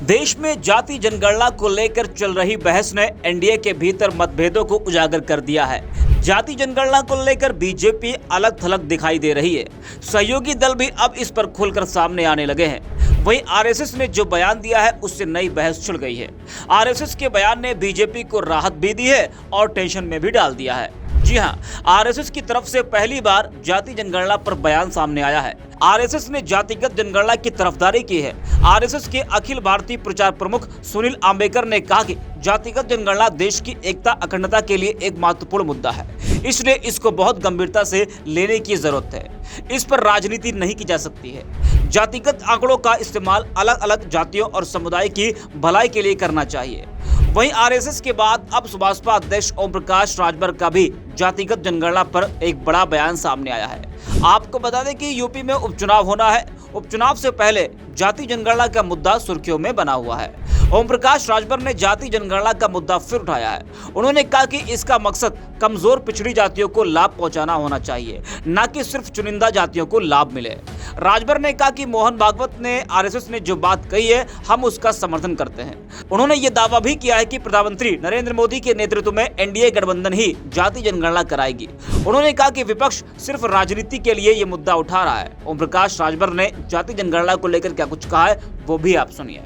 देश में जाति जनगणना को लेकर चल रही बहस ने एनडीए के भीतर मतभेदों को उजागर कर दिया है। जाति जनगणना को लेकर बीजेपी अलग थलग दिखाई दे रही है। सहयोगी दल भी अब इस पर खुलकर सामने आने लगे हैं। वहीं आरएसएस ने जो बयान दिया है उससे नई बहस छिड़ गई है। आरएसएस के बयान ने बीजेपी को राहत भी दी है और टेंशन में भी डाल दिया है। जी हां, आरएसएस की तरफ से पहली बार जाति जनगणना पर बयान सामने आया है। आरएसएस ने जातिगत जनगणना की तरफदारी की है। आरएसएस के अखिल भारतीय प्रचार प्रमुख सुनील आम्बेकर ने कहा कि जातिगत जनगणना देश की एकता अखंडता के लिए एक महत्वपूर्ण मुद्दा है, इसलिए इसको बहुत गंभीरता से लेने की जरूरत है। इस पर राजनीति नहीं की जा सकती है। जातिगत आंकड़ों का इस्तेमाल अलग अलग जातियों और समुदाय की भलाई के लिए करना चाहिए। वहीं आरएसएस के बाद अब सुभाषपा अध्यक्ष ओम प्रकाश राजभर का भी जातिगत जनगणना पर एक बड़ा बयान सामने आया है। आपको बता दें कि यूपी में उपचुनाव होना है। उपचुनाव से पहले जाति जनगणना का मुद्दा सुर्खियों में बना हुआ है। ओम प्रकाश राजभर ने जाति जनगणना का मुद्दा फिर उठाया है। उन्होंने कहा कि इसका मकसद कमजोर पिछड़ी जातियों को लाभ पहुंचाना होना चाहिए, न कि सिर्फ चुनिंदा जातियों को लाभ मिले। राजभर ने कहा कि मोहन भागवत ने आरएसएस ने जो बात कही है, हम उसका समर्थन करते हैं। उन्होंने ये दावा भी किया है कि प्रधानमंत्री नरेंद्र मोदी के नेतृत्व में एनडीए गठबंधन ही जाति जनगणना कराएगी। उन्होंने कहा कि विपक्ष सिर्फ राजनीति के लिए ये मुद्दा उठा रहा है। ओम प्रकाश राजभर ने जाति जनगणना को लेकर क्या कुछ कहा है, वो भी आप सुनिए।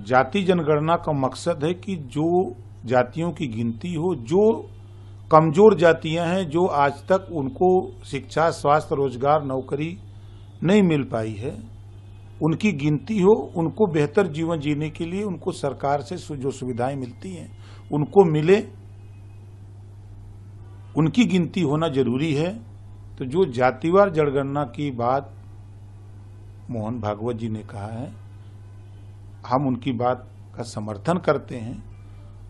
जाति जनगणना का मकसद है कि जो जातियों की गिनती हो, जो कमजोर जातियां हैं, जो आज तक उनको शिक्षा, स्वास्थ्य, रोजगार, नौकरी नहीं मिल पाई है, उनकी गिनती हो, उनको बेहतर जीवन जीने के लिए उनको सरकार से जो सुविधाएं मिलती हैं उनको मिले, उनकी गिनती होना जरूरी है। तो जो जातिवार जनगणना की बात मोहन भागवत जी ने कहा है, हम उनकी बात का समर्थन करते हैं।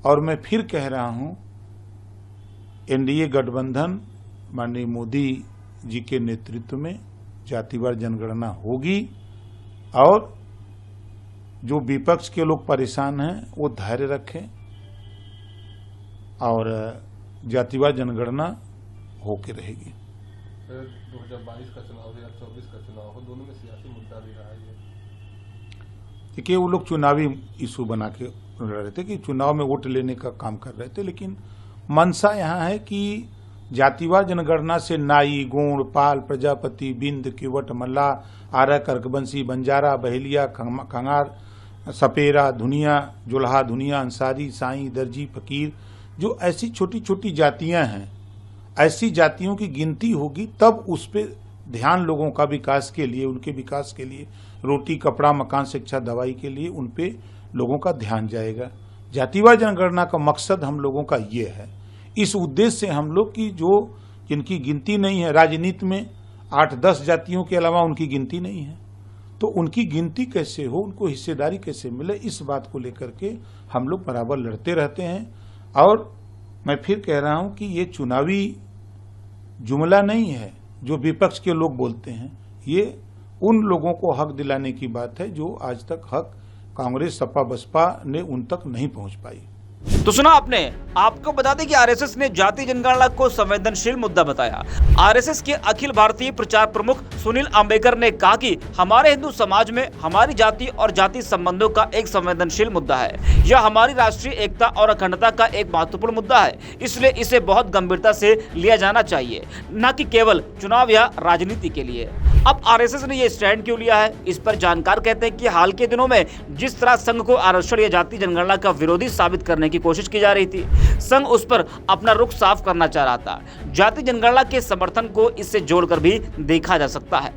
और मैं फिर कह रहा हूं, एनडीए गठबंधन माननीय मोदी जी के नेतृत्व में जातिवार जनगणना होगी और जो विपक्ष के लोग परेशान हैं वो धैर्य रखें और जातिवार जनगणना होके रहेगी। 2022 का चुनाव 2024 का चुनाव हो, दोनों में सियासी मुद्दा भी रहा है। देखिए, वो लोग चुनावी इशू बना के लड़ रहे थे कि चुनाव में वोट लेने का काम कर रहे थे, लेकिन मंशा यहाँ है कि जातिवार जनगणना से नाई, गोंड, पाल, प्रजापति, बिंद, किवट, मल्ला, आर्य, कर्कवंशी, बंजारा, बहेलिया, खंगार, सपेरा, धुनिया, जुल्हा, धुनिया, अंसारी, साई, दर्जी, फकीर, जो ऐसी छोटी छोटी जातियां हैं, ऐसी जातियों की गिनती होगी, तब उस पर ध्यान लोगों का विकास के लिए, उनके विकास के लिए, रोटी, कपड़ा, मकान, शिक्षा, दवाई के लिए उन पे लोगों का ध्यान जाएगा। जातिवार जनगणना का मकसद हम लोगों का ये है। इस उद्देश्य से हम लोग की जो जिनकी गिनती नहीं है, राजनीति में 8-10 जातियों के अलावा उनकी गिनती नहीं है, तो उनकी गिनती कैसे हो, उनको हिस्सेदारी कैसे मिले, इस बात को लेकर के हम लोग बराबर लड़ते रहते हैं। और मैं फिर कह रहा हूं कि ये चुनावी जुमला नहीं है जो विपक्ष के लोग बोलते हैं, ये उन लोगों को हक दिलाने की बात है जो आज तक हक कांग्रेस, सपा, बसपा ने उन तक नहीं पहुंच पाई। तो सुना आपने। आपको बता दें कि आरएसएस ने जाति जनगणना को संवेदनशील मुद्दा बताया। आरएसएस के अखिल भारतीय प्रचार प्रमुख सुनील आम्बेकर ने कहा कि हमारे हिंदू समाज में हमारी जाति और जाति संबंधों का एक संवेदनशील मुद्दा है। यह हमारी राष्ट्रीय एकता और अखंडता का एक महत्वपूर्ण मुद्दा है, इसलिए इसे बहुत गंभीरता से लिया जाना चाहिए, न कि केवल चुनाव या राजनीति के लिए। अब आरएसएस ने यह स्टैंड क्यों लिया है, इस पर जानकार कहते हैं कि हाल के दिनों में जिस तरह संघ को आरक्षण या जाति जनगणना का विरोधी साबित करने की कोशिश की जा रही थी, संघ उस पर अपना रुख साफ करना चाह रहा था। जाति जनगणना के समर्थन को इससे जोड़कर भी देखा जा सकता है।